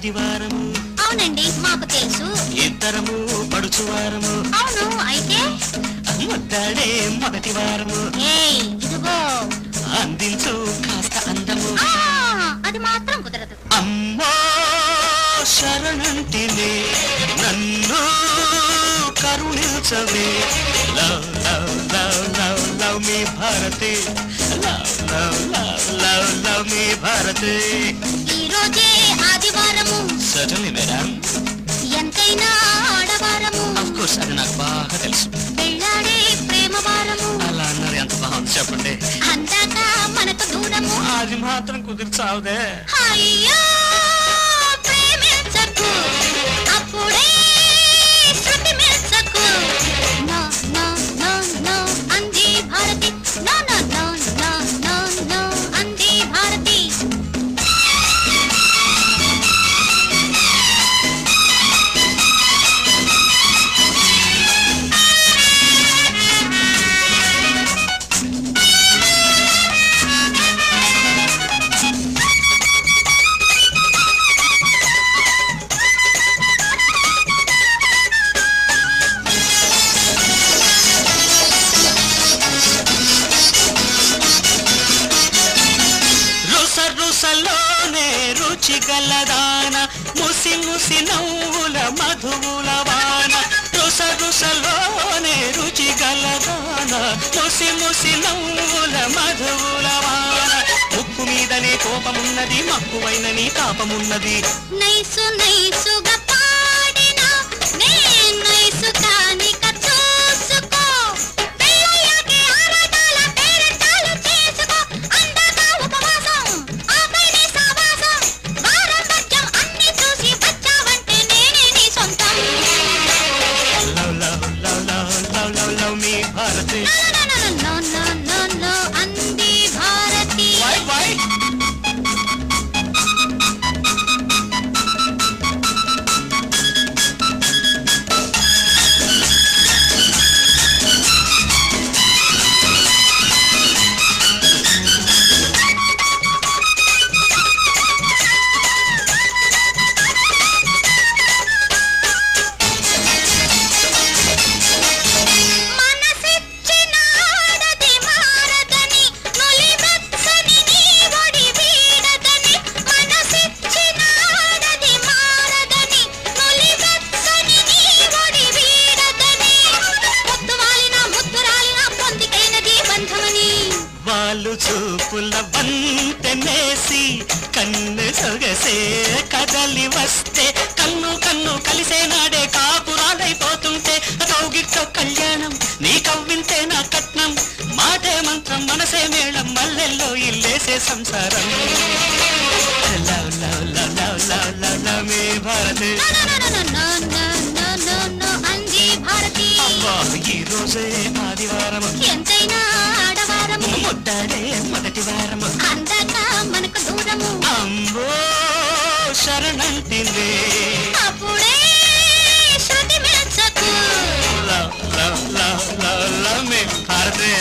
ఆదివారము. అవునండి, మాకు తెలుసు. ఇద్దరము పడుచువారము. అవును, అయితే ముద్దాడే మొదటి వారము. ఇదిగో అందించు కాస్త అందము. అది మాత్రం కుదరదు. అమ్మో శరణంటిని నన్ను కరుణించవే. Love love love love love మీ Bharati. Love love love love love మీ భారతి. ఈ రోజే ఆదివారము. సర్లే మేడం. ఎంతైనా ఆడవారము. ఆఫ్ కోర్స్, అది నాకు బాగా తెలుసు. పెళ్ళాడే ప్రేమ వారము. అలా అన్నారు, ఎంత బాగుంది చెప్పండి. అందాక మనకు దూరము. అది మాత్రం కుదిర్చావుదే. అయ్యో ప్రేమించకు, అప్పుడే శృతి మెచ్చకు. నో నో నో నో అంది Bharathi. No no no no no no అంది భారతి. రుసరుసలోనే రుచి గలదాన, ముసి ముసి నవ్వుల మధువుల వాన. రుసరుసలోనే రుచి గలదాన, ముసి ముసి నవ్వుల మధువుల వాన. ముక్కు మీదనే కోపమున్నది, మక్కువైన నీ తాపమున్నది. నైసు నైసుగా పాడిన నే నైసు కానిక చూసుకో. పెళ్ళయ్యాకే ఆరాటాల పేరెంటాలు చేసుకో. అందాక ఉపవాసం, ఆపై నీ సావాసం. వారసత్యం అన్ని చూసి వచ్చావంటే నేనే నీ సొంతం. Love love love love love love love మీ Bharathi. No no no no అంది భారతి. వై వై మనసిచ్చిన ఆడది మారదని, నులివెచ్చని నీ ఒడి వీడదని. మనసిచ్చిన ఆడది మారదని, నులివెచ్చని నీ ఒడి వీడదని. ముద్దువాలిన ముద్దురాలిన పొందికైనది బంధమని. వాళ్ళు చూపుల వంతెనేసి కన్ను సొగసే కదలి వస్తే, కన్ను కన్ను కలిసే నాడే కాపురాలైపోతుంటే. కౌగిట్లో కళ్యాణం, నీ కవ్వింతే నా కట్నం. మాటే మంత్రం, మనసే మేళం, మల్లెల్లో ఇల్లేసే సంసారం. Love love love love love love love మీ భారతి. నో అంది భారతి. అబ్బా, ఈ రోజే ఆదివారము. ఎంతైనా ఆడవారము. ముద్దాడే మొదటి వారము. అందాక మనకు దూరము. అమ్మో శరణంటింది. అప్పుడే శృతి మెచ్చకు. Love love love love love మీ భారతి.